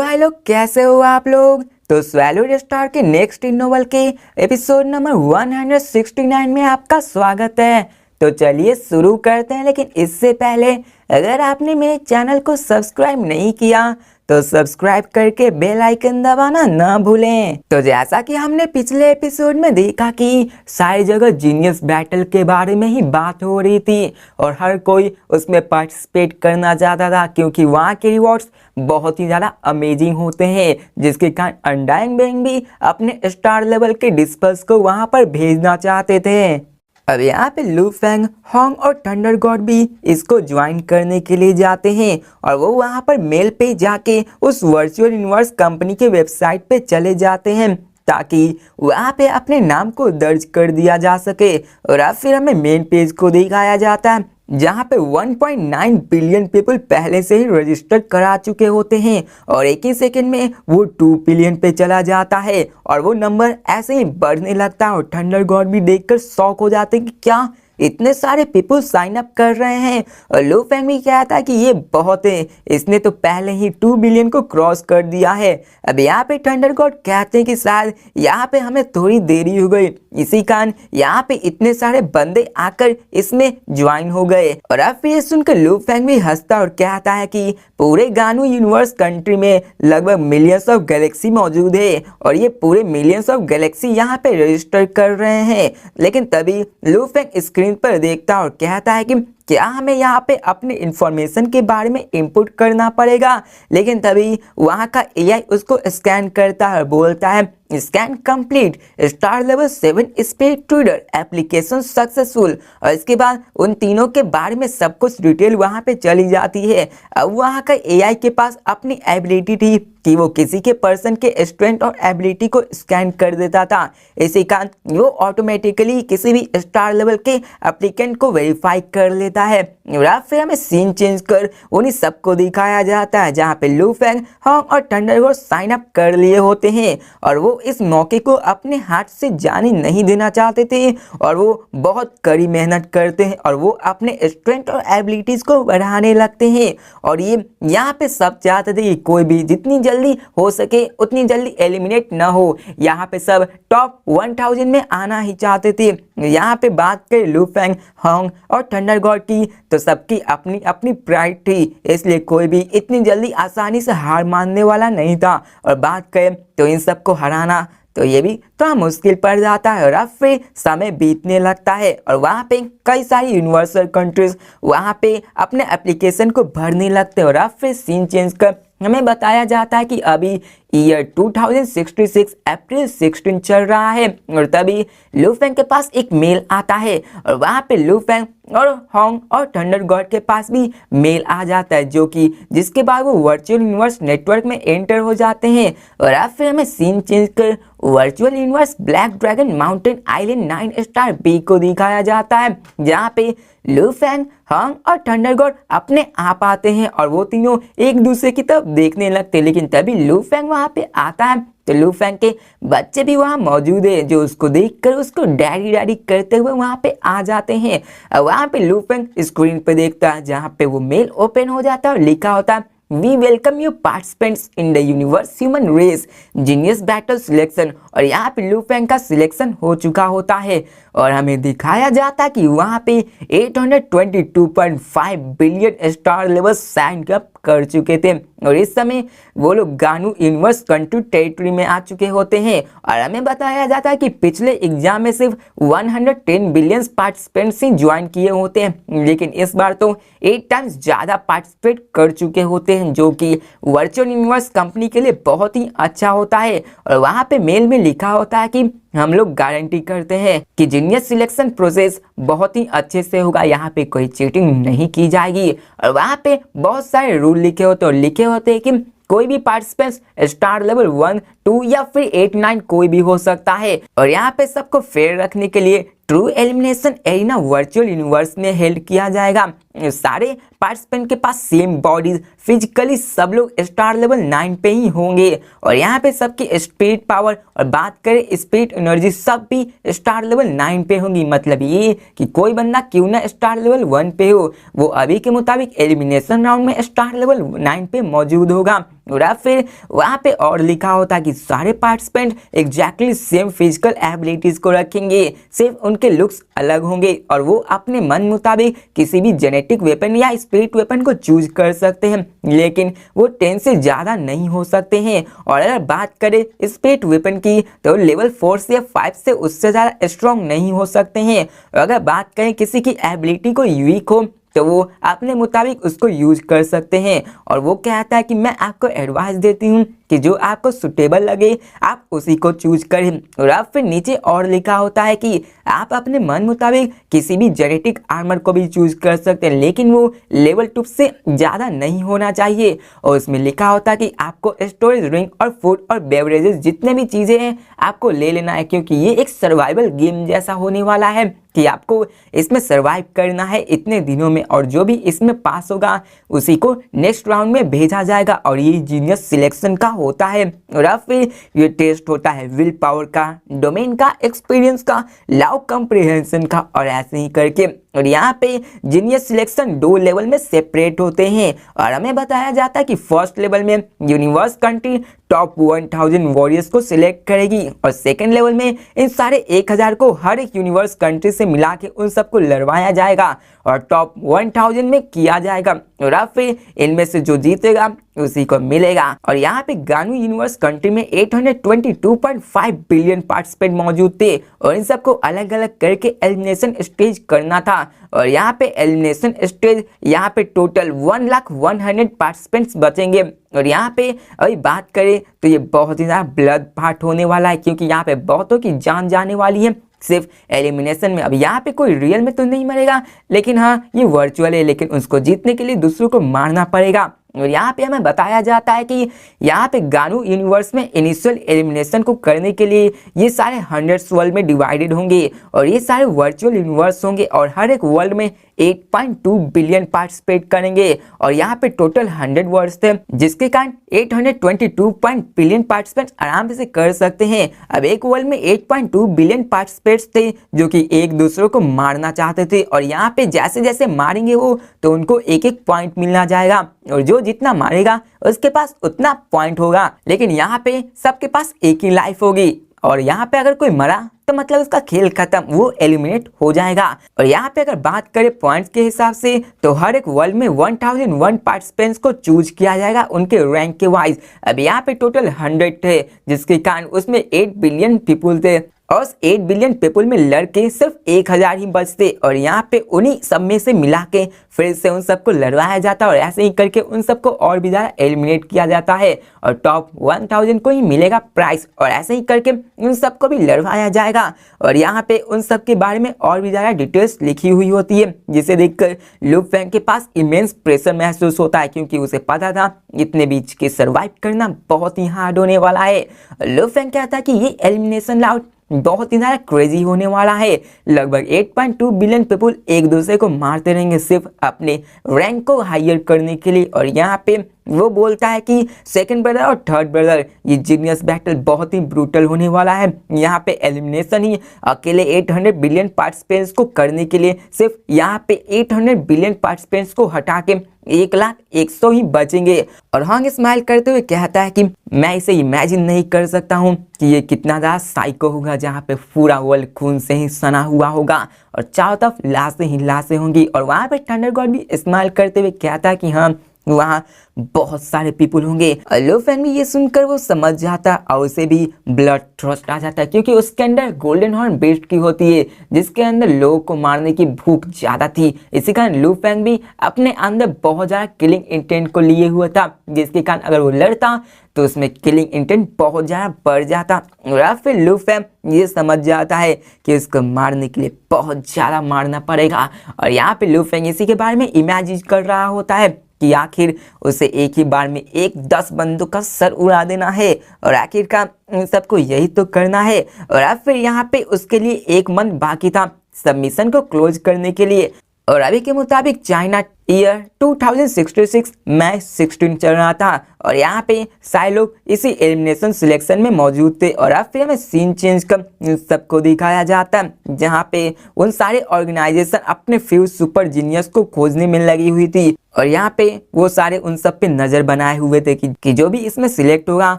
भाई लोग, कैसे हो आप लोग। तो स्वैलोड स्टार के नेक्स्ट इन नोवेल के एपिसोड नंबर 169 में आपका स्वागत है। तो चलिए शुरू करते हैं, लेकिन इससे पहले अगर आपने मेरे चैनल को सब्सक्राइब नहीं किया तो सब्सक्राइब करके बेल आइकन दबाना ना भूलें। तो जैसा कि हमने पिछले एपिसोड में देखा कि सारी जगह जीनियस बैटल के बारे में ही बात हो रही थी और हर कोई उसमें पार्टिसिपेट करना चाहता था, क्योंकि वहाँ के रिवॉर्ड्स बहुत ही ज़्यादा अमेजिंग होते हैं, जिसके कारण अनडाइंग बैंग भी अपने स्टार लेवल के डिस्पल्स को वहाँ पर भेजना चाहते थे। अब यहाँ पे लू फेंग, होंग और थंडर गॉड भी इसको ज्वाइन करने के लिए जाते हैं और वो वहाँ पर मेल पे जाके उस वर्चुअल यूनिवर्स कंपनी के वेबसाइट पे चले जाते हैं ताकि वहाँ पे अपने नाम को दर्ज कर दिया जा सके। और अब फिर हमें मेन पेज को दिखाया जाता है जहाँ पे 1.9 बिलियन पीपल पहले से ही रजिस्टर करा चुके होते हैं और एक ही सेकंड में वो 2 बिलियन पे चला जाता है और वो नंबर ऐसे ही बढ़ने लगता है। और थंडर गॉड भी देखकर शॉक हो जाते हैं कि क्या इतने सारे पीपल साइन अप कर रहे हैं। और लू फेंग भी कहता है कि ये बहुत है, इसने तो पहले ही 2 बिलियन को क्रॉस कर दिया है। अब यहाँ पे थंडर गॉड कहते हैं कि शायद यहाँ पे हमें थोड़ी देरी हो गई, इसी कारण यहाँ पे इतने सारे बंदे आकर इसमें ज्वाइन हो गए। और अब फिर सुनकर लू फेंग भी हंसता और कहता है कि पूरे गानू यूनिवर्स कंट्री में लगभग मिलियंस ऑफ गैलेक्सी मौजूद है और ये पूरे मिलियंस ऑफ गैलेक्सी यहाँ पे रजिस्टर कर रहे हैं। लेकिन तभी लू फेंग स्क्रीन पर देखता और कहता है कि क्या हमें यहाँ पे अपने इंफॉर्मेशन के बारे में इनपुट करना पड़ेगा। लेकिन तभी वहाँ का एआई उसको स्कैन करता है और बोलता है scan complete, star level 7 speed ट्रूडर एप्लीकेशन सक्सेसफुल। और इसके बाद उन तीनों के बारे में सब कुछ डिटेल वहाँ पे चली जाती है। अब वहाँ का एआई के पास अपनी एबिलिटी थी कि वो किसी के पर्सन के स्ट्रेंथ और एबिलिटी को स्कैन कर देता था, इसी कारण वो ऑटोमेटिकली किसी भी स्टार लेवल के एप्लीकेंट को वेरीफाई कर लेता है। और फिर हमें सीन चेंज कर उन्हीं सबको दिखाया जाता है जहाँ पे लू फेंग, होंग और थंडर गॉड साइन अप कर लिए होते हैं और वो इस मौके को अपने हाथ से जाने नहीं देना चाहते थे और वो बहुत कड़ी मेहनत करते हैं और वो अपने स्ट्रेंथ और एबिलिटीज को बढ़ाने लगते हैं। और ये यहाँ पे सब चाहते थे कि कोई भी जितनी जल्दी हो सके उतनी जल्दी एलिमिनेट ना हो। यहाँ पे सब टॉप 1000 में आना ही चाहते थे। यहाँ पे बात करें लू फेंग, होंग और थंडर गॉड की तो सबकी अपनी अपनी प्राइड थी, इसलिए कोई भी इतनी जल्दी आसानी से हार मानने वाला नहीं था। और बात करें तो इन सबको हराना तो ये भी थोड़ा मुश्किल पड़ जाता है। और अब फिर समय बीतने लगता है और वहाँ पे कई सारी यूनिवर्सल कंट्रीज वहाँ पे अपने एप्लीकेशन को भरने लगते हैं। और अब फिर सीन चेंज कर हमें बताया जाता है कि अभी ईयर 2066 अप्रैल 16 चल रहा है और तभी लू फेंग के पास एक मेल आता है और वहाँ पे लू फेंग और होंग और थंडर गॉड के पास भी मेल आ जाता है, जो कि जिसके बाद वो वर्चुअल यूनिवर्स नेटवर्क में एंटर हो जाते हैं। और अब फिर हमें सीन चेंज कर virtual universe black dragon mountain island 9 star B को दिखाया जाता है, जहाँ पे लू फेंग, होंग और थंडर गॉड अपने आप आते हैं और वो तीनों एक दूसरे की तरफ देखने लगते हैं। लेकिन तभी लू फेंग वहाँ पे आता है तो लू फेंग के बच्चे भी वहाँ मौजूद है, जो उसको देखकर उसको डैडी डैडी करते हुए वहाँ पे आ जाते हैं। वहाँ पे लू फेंग स्क्रीन पे देखता है जहाँ पे वो मेल ओपन हो जाता है और लिखा होता है we welcome you participants in the universe human race genius battle selection. और यहाँ पे लू फेंग का सिलेक्शन हो चुका होता है और हमें दिखाया जाता है कि वहाँ पे 822.5 billion star level sign up कर चुके थे और इस समय वो लोग गानू यूनिवर्स कंट्री टेरिटरी में आ चुके होते हैं। और हमें बताया जाता है कि पिछले एग्जाम में सिर्फ 110 बिलियन पार्टिसिपेंट्स ही ज्वाइन किए होते हैं, लेकिन इस बार तो 8 टाइम्स ज़्यादा पार्टिसिपेट कर चुके होते हैं, जो कि वर्चुअल यूनिवर्स कंपनी के लिए बहुत ही अच्छा होता है। और वहाँ पे मेल में लिखा होता है कि हम लोग गारंटी करते हैं कि जीनियस सिलेक्शन प्रोसेस बहुत ही अच्छे से होगा, यहाँ पे कोई चीटिंग नहीं की जाएगी। और वहाँ पे बहुत सारे रूल लिखे होते हैं और लिखे होते हैं कि कोई भी पार्टिसिपेंट स्टार लेवल 1, 2 या फिर 8, 9 कोई भी हो सकता है। और यहाँ पे सबको फेयर रखने के लिए true elimination arena virtual universe में हेल्ड किया जाएगा। सारे पार्टिसिपेंट के पास सेम बॉडीज, फिजिकली सब लोग स्टार लेवल 9 पे ही होंगे और यहाँ पे सबकी स्पिरिट पावर और बात करें स्पिरिट एनर्जी सब भी स्टार लेवल 9 पे होंगी। मतलब ये कि कोई बंदा क्यों ना स्टार लेवल 1 पे हो, वो अभी के मुताबिक एलिमिनेशन राउंड में स्टार लेवल 9 पे मौजूद होगा। और अब फिर वहाँ पे और लिखा होता कि सारे participant exactly same physical abilities को रखेंगे, सिर्फ उनके लुक्स अलग होंगे और वो अपने मन मुताबिक किसी भी जेनेटिक वेपन या स्पिरिट वेपन को चूज कर सकते हैं, लेकिन वो 10 से ज़्यादा नहीं हो सकते हैं। और अगर बात करें स्पिरिट वेपन की तो लेवल 4 से या 5 से उससे ज़्यादा स्ट्रॉन्ग नहीं हो सकते हैं। और अगर बात करें किसी की एबिलिटी को वीक हो तो वो अपने मुताबिक उसको यूज कर सकते हैं। और वो कहता है कि मैं आपको एडवाइस देती हूँ कि जो आपको सुटेबल लगे आप उसी को चूज करें। और अब फिर नीचे और लिखा होता है कि आप अपने मन मुताबिक किसी भी जेनेटिक आर्मर को भी चूज कर सकते हैं, लेकिन वो लेवल 2 से ज़्यादा नहीं होना चाहिए। और उसमें लिखा होता है कि आपको स्टोरेज, ड्रिंक और फूड और बेवरेजेस जितने भी चीज़ें हैं आपको ले लेना है, क्योंकि ये एक सर्वाइवल गेम जैसा होने वाला है कि आपको इसमें सर्वाइव करना है इतने दिनों में, और जो भी इसमें पास होगा उसी को नेक्स्ट राउंड में भेजा जाएगा। और ये जीनियस सिलेक्शन का होता है। और अब फिर ये टेस्ट होता है विल पावर का, डोमेन का, एक्सपीरियंस का, लव कॉम्प्रिहेंशन का, और ऐसे ही करके। और यहाँ पे जीनियस सिलेक्शन 2 लेवल में सेपरेट होते हैं। और हमें बताया जाता है कि फर्स्ट लेवल में यूनिवर्स कंट्री टॉप 1000 वॉरियर्स को सिलेक्ट करेगी, और सेकेंड लेवल में इन सारे 1000 को हर एक यूनिवर्स कंट्री से मिला के उन सबको लड़वाया जाएगा और टॉप 1000 में किया जाएगा। और अब फिर इनमें से जो जीतेगा उसी को मिलेगा। और यहाँ पे गानू यूनिवर्स कंट्री में 822.5 बिलियन पार्टिसिपेंट मौजूद थे, और इन सबको अलग अलग करके एलिमिनेशन स्टेज करना था। और यहाँ पे एलिमिनेशन स्टेज यहाँ पे टोटल 1,100,000 पार्टिसिपेंट्स बचेंगे। और यहाँ पे अभी बात करें तो ये बहुत ही ज़्यादा ब्लड फाट होने वाला है, क्योंकि यहाँ पे बहुतों की जान जाने वाली है सिर्फ एलिमिनेशन में। अब यहाँ पे कोई रियल में तो नहीं मरेगा, लेकिन हाँ ये वर्चुअल है, लेकिन उसको जीतने के लिए दूसरों को मारना पड़ेगा। और यहाँ पे हमें बताया जाता है कि यहाँ पे गानू यूनिवर्स में इनिशियल एलिमिनेशन को करने के लिए ये सारे 100 वर्ल्ड में डिवाइडेड होंगे, और ये सारे वर्चुअल यूनिवर्स होंगे, और हर एक वर्ल्ड में 8.2 बिलियन पार्टिसिपेट करेंगे। और यहाँ पे टोटल 100 वर्ल्ड्स थे, जिसके कारण 822 बिलियन पार्टिसिपेंट्स आराम से कर सकते हैं। अब एक वर्ल्ड में 8.2 बिलियन पार्टिसिपेंट्स थे जो कि एक दूसरे को मारना चाहते थे, और यहाँ पे जैसे जैसे मारेंगे वो तो उनको एक एक पॉइंट मिलना जाएगा, और जो जितना मारेगा उसके पास उतना पॉइंट होगा। लेकिन यहाँ पे सबके पास एक ही लाइफ होगी, और यहाँ पे अगर कोई मरा तो मतलब उसका खेल खत्म, वो एलिमिनेट हो जाएगा। और यहाँ पे अगर बात करें पॉइंट्स के हिसाब से तो हर एक वर्ल्ड में 1001 पार्टिसिपेंट्स को चूज किया जाएगा उनके रैंक के वाइज। अब यहाँ पे टोटल 100 थे, जिसके कारण उसमें 8 बिलियन पीपुल थे, और 8 बिलियन पीपल में लड़के सिर्फ 1000 ही बचते, और यहाँ पे उन्हीं सब में से मिला के फिर से उन सबको लड़वाया जाता है, और ऐसे ही करके उन सबको और भी ज़्यादा एलिमिनेट किया जाता है, और टॉप 1000 को ही मिलेगा प्राइस, और ऐसे ही करके उन सबको भी लड़वाया जाएगा। और यहाँ पे उन सब के बारे में और भी ज़्यादा डिटेल्स लिखी हुई होती है, जिसे देखकर लू फेंग के पास इमेंस प्रेशर महसूस होता है, क्योंकि उसे पता था इतने बीच के सर्वाइव करना बहुत ही हार्ड होने वाला है। लू फेंग कहता है कि ये एलिमिनेशन राउंड बहुत ही ज़्यादा क्रेजी होने वाला है। लगभग 8.2 बिलियन पीपल एक दूसरे को मारते रहेंगे सिर्फ अपने रैंक को हायर करने के लिए। और यहाँ पे वो बोलता है कि सेकंड ब्रदर और थर्ड ब्रदर ये जीनियस बैटल बहुत ही ब्रूटल होने वाला है। यहाँ पे एलिमिनेशन ही अकेले 800 बिलियन पार्टिसिपेंट्स को करने के लिए सिर्फ यहाँ पे 800 बिलियन पार्टिसिपेंट्स को हटा के 1,01,00,000 ही बचेंगे। और हंग स्माइल करते हुए कहता है कि मैं इसे इमेजिन नहीं कर सकता हूँ कि ये कितना ज़्यादा साइको होगा, जहाँ पे पूरा वर्ल्ड खून से ही सना हुआ होगा और चारों तरफ लाशें ही लाशें होंगी। और वहाँ पे थंडर गॉड भी स्माइल करते हुए कहता है कि हाँ वहाँ बहुत सारे पीपल होंगे। लू फेंग भी ये सुनकर वो समझ जाता और उसे भी ब्लड थ्रस्ट आ जाता है, क्योंकि उसके अंदर गोल्डन हॉर्न बीस्ट की होती है, जिसके अंदर लोगों को मारने की भूख ज्यादा थी। इसी कारण लू फेंग भी अपने अंदर बहुत ज्यादा किलिंग इंटेंट को लिए हुआ था, जिसके कारण अगर वो लड़ता तो उसमें किलिंग इंटेंट बहुत ज्यादा बढ़ जाता। और फिर लू फेंग ये समझ जाता है कि उसको मारने के लिए बहुत ज्यादा मारना पड़ेगा। और यहाँ पे लू फेंग इसी के बारे में इमेजिन कर रहा होता है कि आखिर उसे एक ही बार में 10 बंदूक का सर उड़ा देना है, और आखिरकार इन सबको यही तो करना है। और अब फिर यहाँ पे उसके लिए एक मंथ बाकी था सबमिशन को क्लोज करने के लिए। और अभी के मुताबिक चाइना ईयर 2066 मैच 16 चल रहा था, और यहाँ पे सारे लोग इसी एलिमिनेशन सिलेक्शन में मौजूद थे। और अब फिर हमें सीन चेंज कर इन सबको दिखाया जाता है, जहाँ पे उन सारे ऑर्गेनाइजेशन अपने फ्यूज सुपर जीनियस को खोजने में लगी हुई थी। और यहाँ पे वो सारे उन सब पे नजर बनाए हुए थे कि जो भी इसमें सिलेक्ट होगा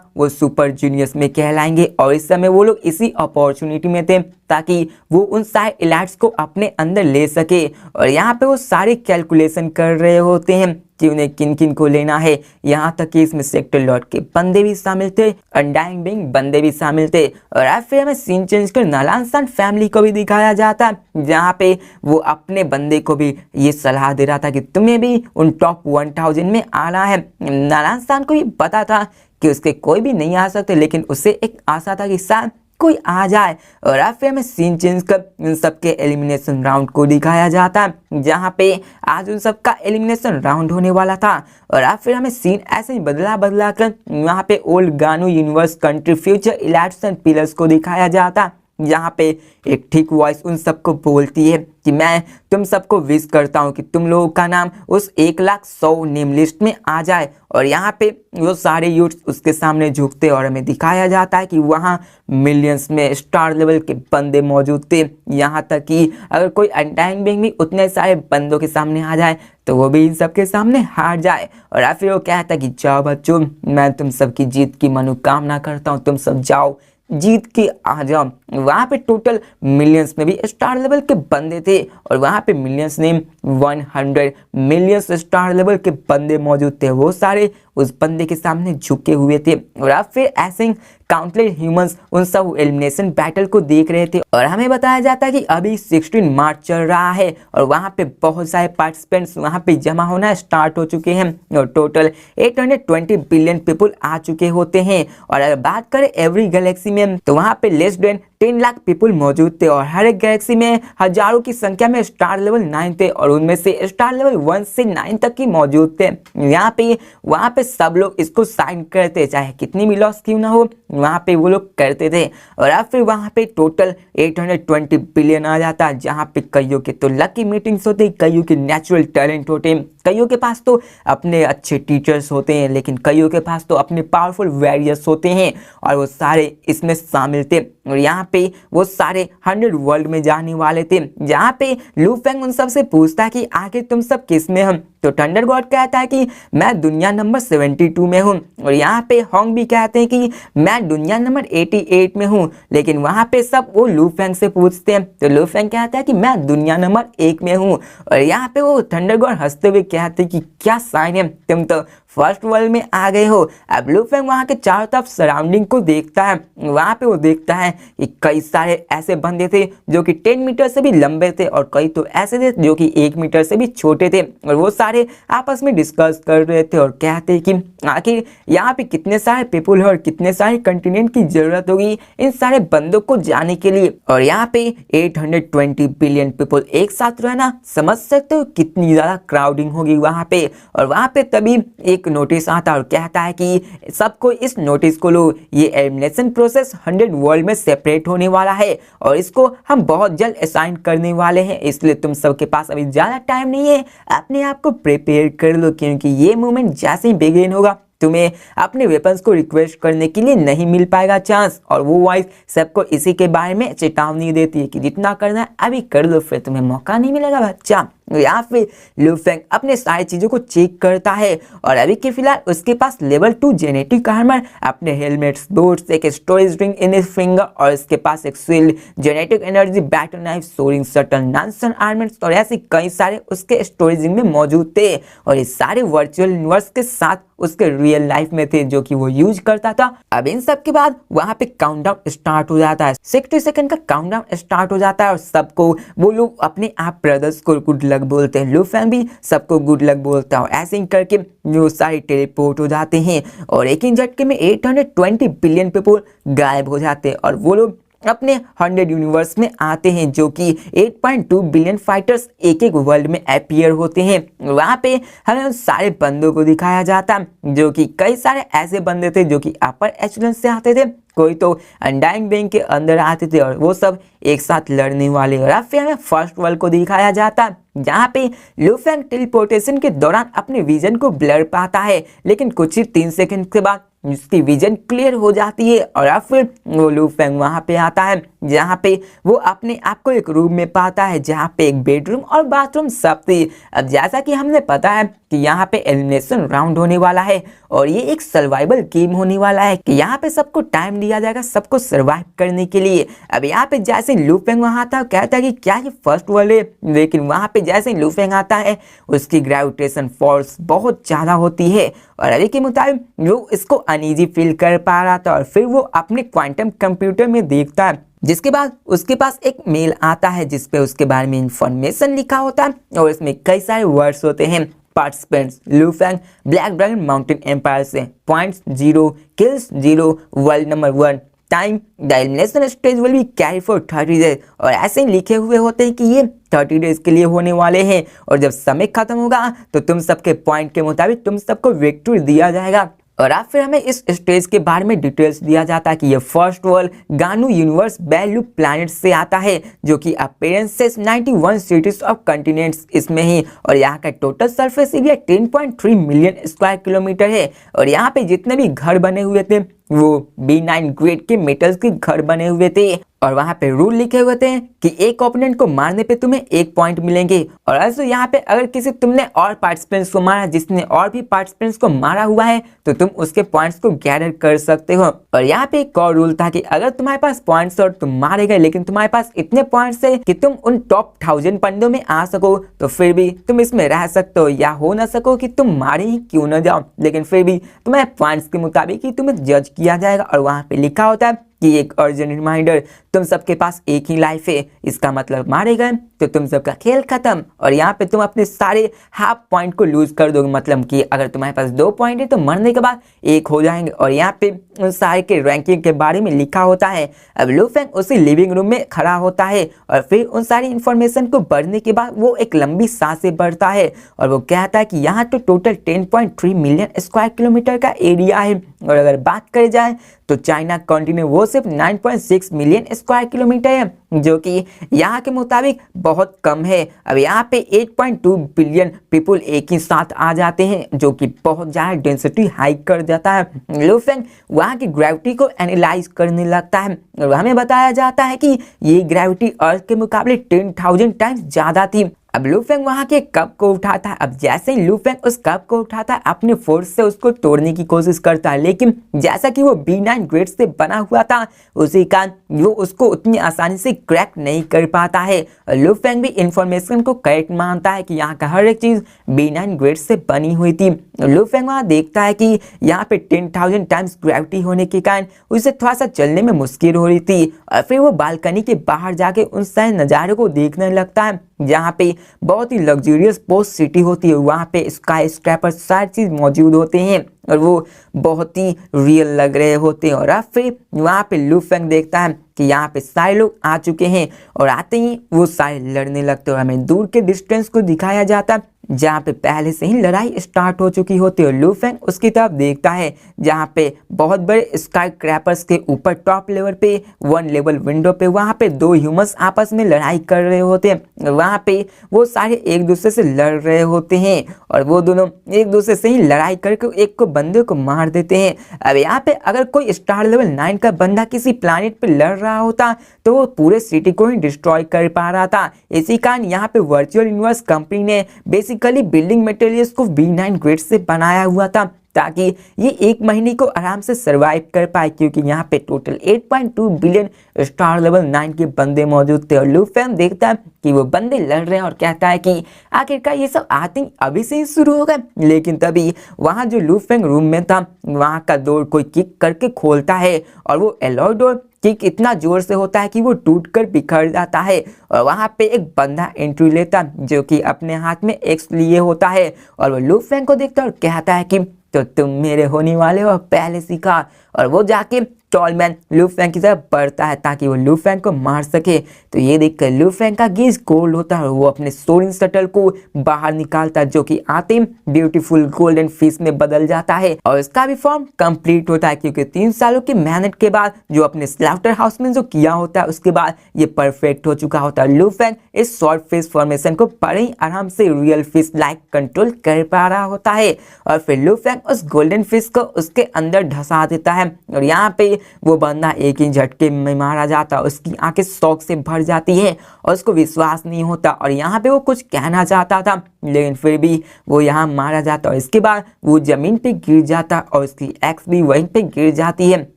वो सुपर जूनियर्स में कहलाएंगे। और इस समय वो लोग इसी अपॉर्चुनिटी में थे ताकि वो उन सारे इलाइट्स को अपने अंदर ले सके। और यहाँ पे वो सारे कैलकुलेशन कर रहे होते हैं कि उन्हें किन किन को लेना है। यहाँ तक कि इसमें सेक्टर लॉर्ड के बंदे भी शामिल थे, अनडाइंग बिंग बंदे भी शामिल थे। और अब फिर हमें सीन चेंज कर नालान सान फैमिली को भी दिखाया जाता है, जहाँ पे वो अपने बंदे को भी ये सलाह दे रहा था कि तुम्हें भी उन टॉप 1000 में आना है। नालान सान को भी पता था कि उसके कोई भी नहीं आ सकते, लेकिन उसे एक आशा था कि शायद कोई आ जाए। और अब फिर हमें सीन चेंज कर इन सबके एलिमिनेशन राउंड को दिखाया जाता है, जहाँ पे आज उन सबका एलिमिनेशन राउंड होने वाला था। और अब फिर हमें सीन ऐसे ही बदला कर वहाँ पे old Ganu universe country future elites and pillars को दिखाया जाता, जहाँ पे एक ठीक वॉइस उन सबको बोलती है कि मैं तुम सबको विश करता हूँ कि तुम लोगों का नाम उस 1,100,000 नेम लिस्ट में आ जाए। और यहाँ पे वो सारे यूथ्स उसके सामने झुकते और हमें दिखाया जाता है कि वहाँ मिलियंस में स्टार लेवल के बंदे मौजूद थे। यहाँ तक कि अगर कोई अनटाइम बिंग भी उतने सारे बंदों के सामने आ जाए तो वो भी इन सबके सामने हार जाए। और फिर वो कहता है कि जाओ बच्चों, मैं तुम सबकी जीत की मनोकामना करता हूँ, तुम सब जाओ जीत के आ जाओ। वहाँ पे टोटल मिलियंस में भी स्टार लेवल के बंदे थे और वहाँ पे मिलियंस ने 100 मिलियंस स्टार लेवल के बंदे मौजूद थे। वो सारे उस बंदे के सामने झुके हुए थे। और अब फिर ऐसे काउंटलेस ह्यूमंस उन सब एलिमिनेशन बैटल को देख रहे थे। और हमें बताया जाता है कि अभी 16 मार्च चल रहा है और वहाँ पे बहुत सारे पार्टिसिपेंट्स वहाँ पे जमा होना स्टार्ट हो चुके हैं और टोटल 820 बिलियन पीपल आ चुके होते हैं। और अगर बात करें एवरी गैलेक्सी में तो वहाँ पे लेस देन 10 लाख पीपल मौजूद थे और हर एक गैलेक्सी में हजारों की संख्या में स्टार लेवल 9 थे और उनमें से स्टार लेवल 1 से 9 तक की मौजूद थे। यहाँ पे वहाँ पे सब लोग इसको साइन करते, चाहे कितनी भी लॉस क्यों ना हो, वहाँ पे वो लोग करते थे। और अब फिर वहाँ पे टोटल 820 बिलियन आ जाता है, जहाँ पे कईयों के तो लकी मीटिंग्स होते, कईयों के नेचुरल टैलेंट होते, कईयों के पास तो अपने अच्छे टीचर्स होते हैं, लेकिन कईयों के पास तो अपने पावरफुल वॉरियर्स होते हैं और वो सारे इसमें शामिल थे। और यहाँ पे वो सारे 100 वर्ल्ड में जाने वाले थे, जहाँ पे लू फेंग उन सब से पूछता है कि आखिर तुम सब किस में हम, तो थंडर गॉड कहता है कि मैं दुनिया नंबर 72 में हूँ। और यहाँ पे होंग भी कहते हैं कि मैं दुनिया नंबर 88 में हूँ, लेकिन वहाँ पे सब वो लू फेंग से पूछते हैं तो लू फेंग कहता है कि मैं दुनिया नंबर 1 में हूँ। और यहाँ पे वो थंडर गॉड हंसते हुए कहते हैं कि क्या साइन है, तुम तो फर्स्ट वर्ल्ड में आ गए हो। अब लू फेंग वहाँ के चारों तरफ सराउंडिंग को देखता है, वहाँ पे वो देखता है कि कई सारे ऐसे बंदे थे जो कि 10 मीटर से भी लंबे थे और कई तो ऐसे थे जो कि 1 मीटर से भी छोटे थे। और वो सारे आपस में डिस्कस कर रहे थे और कहते कि आखिर यहाँ पे कितने सारे पीपल है और कितने सारे कंटिनेंट की जरूरत होगी इन सारे बंदों को जाने के लिए। और यहाँ पे 820 बिलियन पीपल एक साथ रहना, समझ सकते हो कितनी ज्यादा क्राउडिंग होगी वहाँ पे। और वहाँ पे तभी एक नोटिस आता और कहता है कि सबको इस नोटिस को लो, ये एलिमिनेशन प्रोसेस 100 वर्ल्ड में सेपरेट होने वाला है और इसको हम बहुत जल्द असाइन करने वाले हैं, इसलिए तुम सबके पास अभी ज्यादा टाइम नहीं है, अपने आप को प्रिपेयर कर लो, क्योंकि ये मूवमेंट जैसे ही बिगिन होगा तुम्हें अपने वेपन्स को रिक्वेस्ट करने के लिए नहीं मिल पाएगा चांस। और वो वॉइस सबको इसी के बारे में चेतावनी देती है कि जितना करना है अभी कर लो, फिर तुम्हें मौका नहीं मिलेगा बच्चा। या फिर लू फेंग अपने सारी चीजों को चेक करता है और अभी के फिलहाल उसके पास लेवल 2 जेनेटिक आर्मर, अपने हेलमेट्स, बूट्स, एक storage drink in his finger और इसके पास एक shield, genetic energy, battle knife, soaring shuttle, नॉनसन आर्मर्स और ऐसे कई सारे उसके स्टोरेज में मौजूद थे। और ये सारे वर्चुअल यूनिवर्स के साथ उसके रियल लाइफ में थे जो कि वो यूज करता था। अब इन सब के बाद वहां पे काउंटडाउन स्टार्ट हो जाता है, 60 सेकंड का काउंटडाउन स्टार्ट हो जाता है और सबको वो लोग अपने आप ब्रदर्स को गुड लक बोलते हैं। लू फेंग भी सबको गुड लक बोलता है और ऐसे ही करके वो सारे टेलीपोर्ट हो जाते हैं और एक ही झटके में 820 बिलियन पीपल गायब हो जाते हैं और वो लोग अपने 100 यूनिवर्स में आते हैं, जो कि 8.2 बिलियन फाइटर्स एक एक वर्ल्ड में अपीयर होते हैं। वहां पे हमें उन सारे बंदों को दिखाया जाता जो कि कई सारे ऐसे बंदे थे जो कि अपर एचेलन से आते थे, कोई तो अनडाइंग बैंक के अंदर आते थे और वो सब एक साथ लड़ने वाले। और अब फिर हमें फर्स्ट वर्ल्ड को दिखाया जाता जहाँ पे लू फेंग टेलीपोर्टेशन के दौरान अपने विजन को ब्लर पाता है, लेकिन कुछ ही 3 सेकंड के बाद उसकी विजन क्लियर हो जाती है और अब फिर वो लू फेंग वहां पे आता है जहाँ पे वो अपने आप को एक रूम में पाता है जहाँ पे एक बेडरूम और बाथरूम सब थी। अब जैसा कि हमने पता है कि यहाँ पे एलिमिनेशन राउंड होने वाला है और ये एक सर्वाइवल गेम होने वाला है कि यहाँ पे सबको टाइम दिया जाएगा सबको सर्वाइव करने के लिए। अब यहाँ पे जैसे लू फेंग वहाँ आता है कहता है कि क्या ये फर्स्ट वर्ल्ड है, लेकिन वहाँ पे जैसे लू फेंग आता है उसकी ग्रेविटेशन फोर्स बहुत ज़्यादा होती है और अभी के मुताबिक वो इसको अनईजी फील कर पा रहा था और फिर वो अपने क्वांटम कंप्यूटर में देखता है, जिसके बाद उसके पास एक मेल आता है जिसपे उसके बारे में इंफॉर्मेशन लिखा होता है और इसमें कई सारे वर्ड्स होते हैं। Participants Lu Feng black dragon mountain empire से, points 0, kills 0, world number 1, time the elimination stage will be carry for 30 days. और ऐसे ही लिखे हुए होते हैं कि ये 30 डेज के लिए होने वाले हैं और जब समय खत्म होगा तो तुम सबके पॉइंट के मुताबिक तुम सबको विक्ट्री दिया जाएगा। और अब फिर हमें इस स्टेज के बारे में डिटेल्स दिया जाता है कि ये फर्स्ट वर्ल्ड गानू यूनिवर्स बेलू प्लैनेट से आता है जो कि अपीयरेंसेस 91 सिटीज ऑफ कंटिनेंट्स इसमें ही और यहाँ का total surface area 10.3 million square kilometre है और यहाँ पे जितने भी घर बने हुए थे वो B9 ग्रेड के मेटल्स के घर बने हुए थे और वहां पे रूल लिखे हुए थे कि एक ओपोनेंट को मारने पे तुम्हें 1 पॉइंट मिलेंगे और ऐसे यहाँ पे अगर किसी तुमने और पार्टिसिपेंट्स को मारा जिसने और भी पार्टिसिपेंट्स को मारा हुआ है तो तुम उसके पॉइंट्स को गैदर कर सकते हो। और यहाँ पे एक और रूल था कि अगर तुम्हारे पास पॉइंट्स और तुम मारे गए लेकिन तुम्हारे पास इतने पॉइंट्स है कि तुम उन टॉप 1000 बंदों में आ सको तो फिर भी तुम इसमें रह सकते हो या हो ना सको कि तुम मारे ही क्यों ना जाओ, लेकिन फिर भी तुम्हारे पॉइंट्स के मुताबिक ही तुम्हें जज किया जाएगा। और वहां पे लिखा होता है कि एक अर्जेंट रिमाइंडर, तुम सबके पास एक ही लाइफ है, इसका मतलब मारे गए तो तुम सबका खेल खत्म और यहाँ पे तुम अपने सारे हाफ पॉइंट को लूज कर दोगे, मतलब कि अगर तुम्हारे पास 2 पॉइंट है तो मरने के बाद 1 हो जाएंगे। और यहाँ पे उन सारे के रैंकिंग के बारे में लिखा होता है। अब लू फेंग उसी लिविंग रूम में खड़ा होता है और फिर उन सारी इंफॉर्मेशन को पढ़ने के बाद वो एक लंबी सांस से पढ़ता है और वो कहता है कि यहाँ तो टोटल 10.3 मिलियन स्क्वायर किलोमीटर का एरिया है और अगर बात करी जाए तो चाइना कॉन्टिनेंट वो सिर्फ 9.6 मिलियन स्क्वायर किलोमीटर है जो कि यहाँ के मुताबिक बहुत कम है। अब यहाँ पे 8.2 बिलियन पीपल एक ही साथ आ जाते हैं जो कि बहुत ज़्यादा डेंसिटी हाइक कर जाता है। लू फेंग वहाँ की ग्रेविटी को एनालाइज करने लगता है और हमें बताया जाता है कि ये ग्रेविटी अर्थ के मुकाबले 10,000 टाइम्स ज़्यादा थी। अब लू फेंग वहां के कप को उठाता है। अब जैसे ही लू फेंग उस कप को उठाता है अपने फोर्स से उसको तोड़ने की कोशिश करता है, लेकिन जैसा कि वो B9 ग्रेड से बना हुआ था उसी कारण वो उसको उतनी आसानी से क्रैक नहीं कर पाता है। लू फेंग भी इंफॉर्मेशन को करेक्ट मानता है कि यहाँ का हर एक चीज B9 ग्रेड से बनी हुई थी। लू फेंग वहां देखता है कि यहाँ पे 10,000 टाइम्स ग्रेविटी होने के कारण उसे थोड़ा सा चलने में मुश्किल हो रही थी और फिर वो बालकनी के बाहर जाके उन सारे नज़ारे को देखने लगता है जहाँ पे बहुत ही लग्जूरियस पोस्ट सिटी होती है। वहाँ पे स्काई स्क्रैपर सारी चीज़ मौजूद होते हैं और वो बहुत ही रियल लग रहे होते हैं। और अब फिर वहाँ पे लू फेंग देखता है कि यहाँ पे सारे लोग आ चुके हैं और आते ही वो सारे लड़ने लगते हैं और हमें दूर के डिस्टेंस को दिखाया जाता जहाँ पे पहले से ही लड़ाई स्टार्ट हो चुकी होती है। लू फेंग उसकी तरफ देखता है जहाँ पे बहुत बड़े स्काई क्रैपर्स के ऊपर टॉप लेवल पे 1 लेवल विंडो पे वहाँ पे 2 ह्यूमंस आपस में लड़ाई कर रहे होते हैं। वहाँ पे वो सारे एक दूसरे से लड़ रहे होते हैं और वो दोनों एक दूसरे से ही लड़ाई करके एक को बंदे को मार देते हैं। अब यहाँ पे अगर कोई स्टार लेवल 9 का बंदा किसी प्लानिट पे लड़ रहा होता तो वो पूरे सिटी को ही डिस्ट्रॉय कर पा रहा था। इसी कारण यहाँ पे वर्चुअल यूनिवर्स कंपनी ने बेसिकली बिल्डिंग मटेरियल्स को B9 ग्रेड से बनाया हुआ था ताकि ये 1 महीने को आराम से सरवाइव कर पाए, क्योंकि यहाँ पे टोटल 8.2 बिलियन स्टार लेवल 9 के बंदे मौजूद थे। और लू फेंग देखता है कि वो बंदे लड़ रहे हैं और कहता है कि आखिरकार ये सब आई थिंक अभी से ही शुरू हो गए। लेकिन तभी वहाँ जो लू फेंग रूम में था वहाँ का डोर कोई किक करके खोलता है और वो एलॉय डोर किक इतना जोर से होता है कि वो टूटकर बिखर जाता है और वहाँ पे एक बंदा एंट्री लेता जो कि अपने हाथ में एक्स लिए होता है और वो लू फेंग को देखता है और कहता है कि तो तुम मेरे होने वाले हो पहले सीखा। और वो जाके टॉलमैन लू फेंग की तरफ बढ़ता है ताकि वो लू फेंग को मार सके। तो ये देखकर लू फेंग का गेज कोल्ड होता है और वो अपने सोरिंग शटल को बाहर निकालता है जो कि आते ही ब्यूटीफुल गोल्डन फिश में बदल जाता है और इसका भी फॉर्म कंप्लीट होता है, क्योंकि 3 सालों की मेहनत के बाद जो अपने स्लाउटर हाउस में जो किया होता है उसके बाद ये परफेक्ट हो चुका होता है। लू फेंग इस शॉर्ट फिश फॉर्मेशन को बड़े ही आराम से रियल फिश लाइक कंट्रोल कर पा रहा होता है और फिर लू फेंग उस गोल्डन फिश को उसके अंदर धंसा देता है और यहाँ पे वो बंदा एक ही झटके में मारा जाता है। उसकी आंखें शौक से भर जाती है और उसको विश्वास नहीं होता और यहाँ पे वो कुछ कहना चाहता था लेकिन फिर भी वो यहाँ मारा जाता और इसके बाद वो जमीन पे गिर जाता और उसकी एक्स भी वहीं पे गिर जाती है,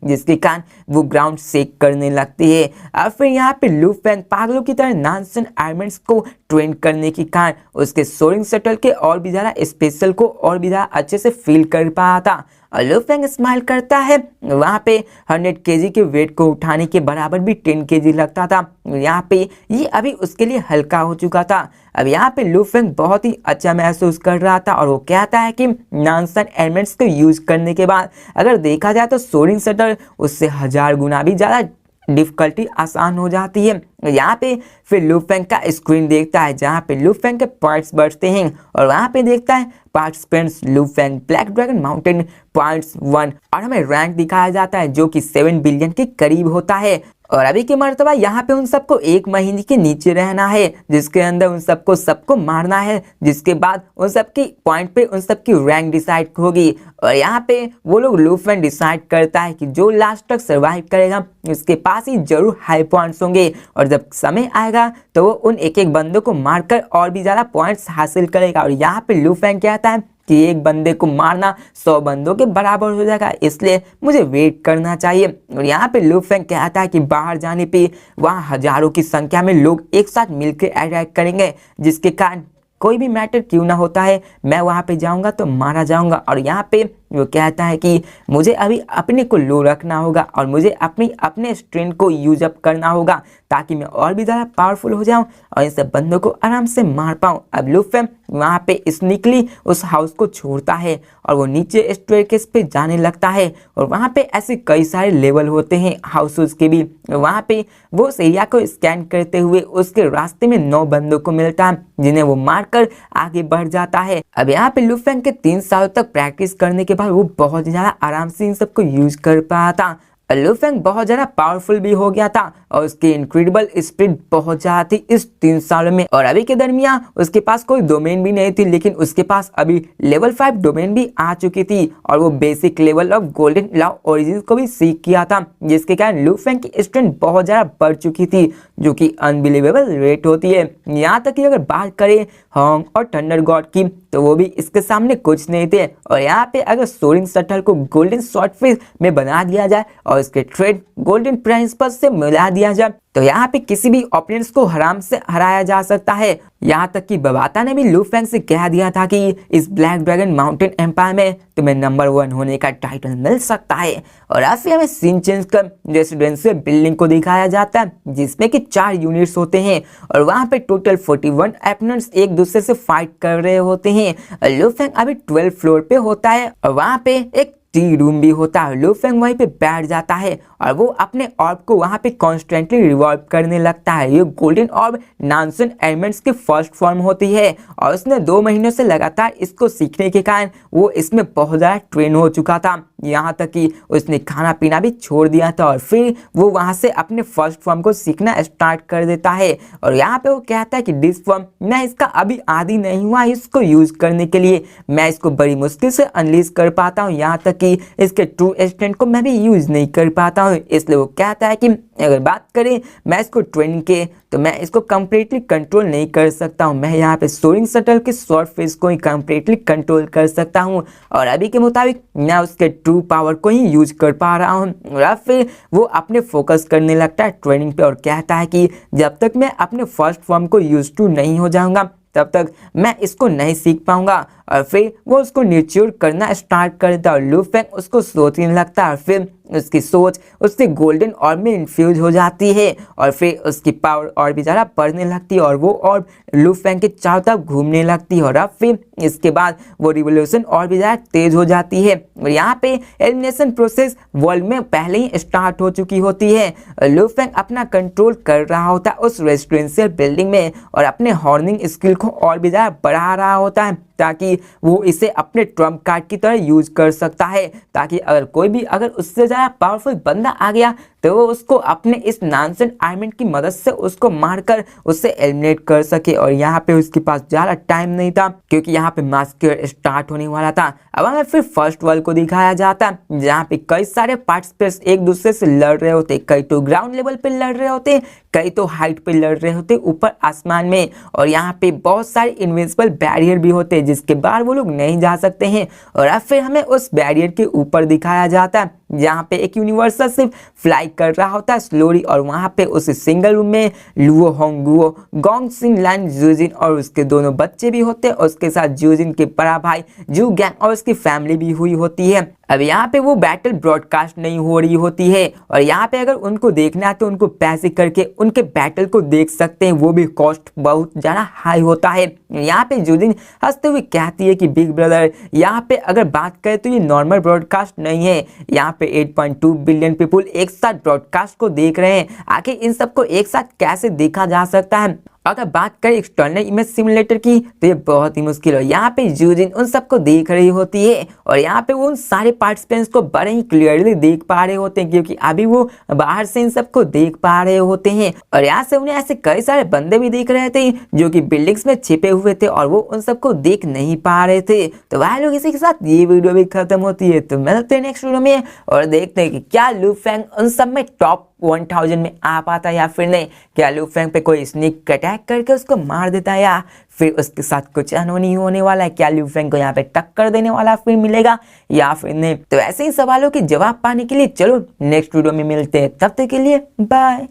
जिसके कारण वो ग्राउंड शेक करने लगती है। और फिर यहाँ पे लू फेंग पागलों की तरह नानसन आर्मेंट्स को ट्रेन करने के कारण उसके सोरिंग शटल के और भी ज़्यादा स्पेशल को और भी ज़्यादा अच्छे से फील कर पाया था। और लू फेंग स्माइल करता है। वहाँ पे 100 केजी के वेट को उठाने के बराबर भी 10 केजी लगता था। यहाँ पे ये अभी उसके लिए हल्का हो चुका था। अब यहाँ पे लू फेंग बहुत ही अच्छा महसूस कर रहा था और वो कहता है कि नानसन एलिमेंट्स को यूज करने के बाद अगर देखा जाए तो सोरिंग शटल उससे 1000 गुना भी ज़्यादा डिफिकल्टी आसान हो जाती है। यहाँ पे फिर लू फेंग का स्क्रीन देखता है जहाँ पे लू फेंग के पार्ट्स बढ़ते हैं और वहाँ पे देखता है participants Lu Feng black dragon mountain points 1 और हमें रैंक दिखाया जाता है जो कि 7 बिलियन के करीब होता है। और अभी की मर्तबा यहाँ पे उन सबको 1 महीने के नीचे रहना है, जिसके अंदर उन सबको मारना है, जिसके बाद उन सबकी पॉइंट पे उन सबकी रैंक डिसाइड होगी। और यहाँ पे वो लोग लू फेंग डिसाइड करता है कि जो लास्ट तक सर्वाइव करेगा उसके पास ही जरूर हाई पॉइंट्स होंगे और जब समय आएगा तो वो उन एक एक बंदों को मारकर और भी ज्यादा पॉइंट्स हासिल करेगा। और यहाँ पे लू फेंग कहता है कि एक बंदे को मारना 100 बंदों के बराबर हो जाएगा, इसलिए मुझे वेट करना चाहिए। और यहाँ पे लू फेंग कहता है कि बाहर जाने पे वहाँ हजारों की संख्या में लोग एक साथ मिलकर अटैक करेंगे, जिसके कारण कोई भी मैटर क्यों ना होता है मैं वहाँ पे जाऊँगा तो मारा जाऊँगा। और यहाँ पे वो कहता है कि मुझे अभी अपने को लो रखना होगा और मुझे अपने स्ट्रेंथ को यूज अप करना होगा ताकि मैं और भी ज़्यादा पावरफुल हो जाऊं और इन सब बंदों को आराम से मार पाऊं। अब लू फेंग वहाँ पे स्नीकली उस हाउस को छोड़ता है और वो नीचे स्टेयरकेस पे जाने लगता है और वहाँ पे ऐसे कई सारे लेवल होते हैं हाउसेस के भी। वहाँ पे वो उस एरिया को स्कैन करते हुए उसके रास्ते में 9 बंदों को मिलता है जिन्हें वो मारकर आगे बढ़ जाता है। अब यहाँ पे लू फेंग के 3 साल तक प्रैक्टिस करने के बाद वो बहुत ज़्यादा आराम से इन सबको यूज कर पाया था। लू फेंग बहुत ज़्यादा पावरफुल भी हो गया था और उसकी इनक्रेडिबल स्पीड बहुत ज़्यादा थी इस 3 सालों में। और अभी के दरमियान उसके पास कोई डोमेन भी नहीं थी, लेकिन उसके पास अभी लेवल 5 डोमेन भी आ चुकी थी और वो basic level of golden law origin को भी सीख किया था, जिसके कारण लू फेंग की स्ट्रेंथ बहुत ज़्यादा बढ़ चुकी थी, जो कि अनबिलीवेबल रेट होती है। यहाँ तक कि अगर बात करें हॉन्ग और थंडर गॉड की तो वो भी इसके सामने कुछ नहीं थे। और यहाँ पे अगर सोरिंग शटल को गोल्डन स्वॉर्डफिश में बना दिया जाए और इसके ट्रेड गोल्डन प्रिंसिपल से मिला दिया जाए तो यहाँ पे किसी भी ओपोनेंट्स को आराम से हराया जा सकता है। यहाँ तक कि बबाता ने भी लू फेंग से कह दिया था कि इस ब्लैक ड्रैगन माउंटेन एम्पायर में तुम्हें नंबर 1 होने का टाइटल मिल सकता है। और अब फिर हमें सीन चेंज कर रेसिडेंशियल बिल्डिंग को दिखाया जाता है जिसमें कि 4 यूनिट्स होते हैं और वहाँ पे टोटल 41 ओपोनेंट्स एक दूसरे से फाइट कर रहे होते हैं। लू फेंग अभी 12 फ्लोर पे होता है और वहाँ पे एक टी रूम भी होता है। लू फेंग वहीं पे बैठ जाता है और वो अपने ऑर्ब को वहाँ पे कॉन्स्टेंटली रिवॉल्व करने लगता है। ये गोल्डन ऑर्ब नानसन एलिमेंट्स की फर्स्ट फॉर्म होती है और उसने 2 महीनों से लगातार इसको सीखने के कारण वो इसमें बहुत ज़्यादा ट्रेन हो चुका था, यहाँ तक कि उसने खाना पीना भी छोड़ दिया था और फिर वो वहाँ से अपने फर्स्ट फॉर्म को सीखना स्टार्ट कर देता है। और यहाँ पे वो कहता है कि दिस फॉर्म मैं इसका अभी आदी नहीं हुआ इसको यूज करने के लिए, मैं इसको बड़ी मुश्किल से अनलीज कर पाता हूँ, यहाँ तक कि इसके ट्रू स्ट्रेंथ को मैं भी यूज नहीं कर पाता हूँ। इसलिए वो कहता है कि अगर बात करें मैं इसको ट्रेनिंग के तो मैं इसको कम्प्लीटली कंट्रोल नहीं कर सकता हूँ, मैं यहाँ पे सोरिंग शटल के शॉर्ट फेस को ही कम्प्लीटली कंट्रोल कर सकता हूँ और अभी के मुताबिक मैं उसके ट्रू पावर को ही यूज कर पा रहा हूँ। और फिर वो अपने फोकस करने लगता है ट्रेनिंग पे और कहता है कि जब तक मैं अपने फर्स्ट फॉर्म को यूज टू नहीं हो जाऊंगा तब तक मैं इसको नहीं सीख पाऊंगा। और फिर वो उसको निच्योर करना स्टार्ट कर देता है और लू फेंग उसको सोचने लगता है और फिर उसकी सोच उसके गोल्डन ऑर्ब में इन्फ्यूज हो जाती है और फिर उसकी पावर और भी ज़्यादा बढ़ने लगती है और वो ऑर्ब लू फेंग के चारों तरफ घूमने लगती है। और अब फिर इसके बाद वो रिवोल्यूशन और भी ज़्यादा तेज हो जाती है और यहाँ पे एलिमिनेशन प्रोसेस वर्ल्ड में पहले ही स्टार्ट हो चुकी होती है। लू फेंग अपना कंट्रोल कर रहा होता है उस रेसिडेंशियल बिल्डिंग में और अपने हॉर्निंग स्किल को और भी ज़्यादा बढ़ा रहा होता है ताकि वो इसे अपने ट्रम्प कार्ड की तरह यूज कर सकता है, ताकि अगर कोई भी अगर उससे ज़्यादा पावरफुल बंदा आ गया तो वो उसको अपने इस नॉनसेंस आर्मी की मदद से उसको मारकर उससे एलिमिनेट कर सके। और यहाँ पे उसके पास ज़्यादा टाइम नहीं था क्योंकि यहाँ पे मास्कर स्टार्ट होने वाला था। अब हमें फिर फर्स्ट वर्ल्ड को दिखाया जाता जहाँ पे कई सारे पार्टिसिपेंट्स एक दूसरे से लड़ रहे होते, कई तो ग्राउंड लेवल पे लड़ रहे होते, कई तो हाइट पे लड़ रहे होते ऊपर आसमान में। और यहाँ पे बहुत सारे इनविजिबल बैरियर भी होते जिसके बाहर वो लोग नहीं जा सकते हैं। और अब फिर हमें उस बैरियर के ऊपर दिखाया जाता है जहाँ पे एक यूनिवर्सल शिप फ्लाई कर रहा होता है स्लोली। और वहाँ पे उस सिंगल रूम में लुओ होंगुओ, गोंग सिन लान जूजिन और उसके दोनों बच्चे भी होते हैं, और उसके साथ जूजिन के बड़ा भाई जू गैंग और उसकी फैमिली भी हुई होती है। अब यहाँ पे वो बैटल ब्रॉडकास्ट नहीं हो रही होती है, और यहाँ पे अगर उनको देखना है तो उनको पैसे करके उनके बैटल को देख सकते हैं, वो भी कॉस्ट बहुत ज़्यादा हाई होता है। यहाँ पे जूजिन हंसते हुए कहती है कि बिग ब्रदर यहाँ पे अगर बात करें तो ये नॉर्मल ब्रॉडकास्ट नहीं है, यहाँ पे 8.2 बिलियन पीपल एक साथ ब्रॉडकास्ट को देख रहे हैं, आखिर इन सबको एक साथ कैसे देखा जा सकता है। अगर बात करें एक्सटर्नल इमेज सिमुलेटर की तो ये बहुत ही मुश्किल है। यहाँ पे जूजिन उन सबको देख रही होती है, और यहाँ पे वो उन सारे पार्टिसिपेंट्स को बड़े ही क्लियरली देख पा रहे होते हैं क्योंकि अभी वो बाहर से इन सबको देख पा रहे होते हैं। और यहाँ से उन्हें ऐसे कई सारे बंदे भी दिख रहे थे जो कि बिल्डिंग्स में छिपे हुए थे और वो उन सबको देख नहीं पा रहे थे। तो वह लोग इसी के साथ ये वीडियो भी खत्म होती है। तो मिलते हैं नेक्स्ट वीडियो में और देखते हैं कि क्या लू फेंग उन सब में टॉप 1000 में आ पाता है या फिर नहीं। क्या लू फेंग पे कोई स्नीक अटैक करके उसको मार देता है या फिर उसके साथ कुछ अनहोनी होने वाला है। क्या लू फेंग को यहाँ पे टक्कर देने वाला फिर मिलेगा या फिर नहीं। तो ऐसे ही सवालों के जवाब पाने के लिए चलो नेक्स्ट वीडियो में मिलते हैं, तब तक के लिए बाय।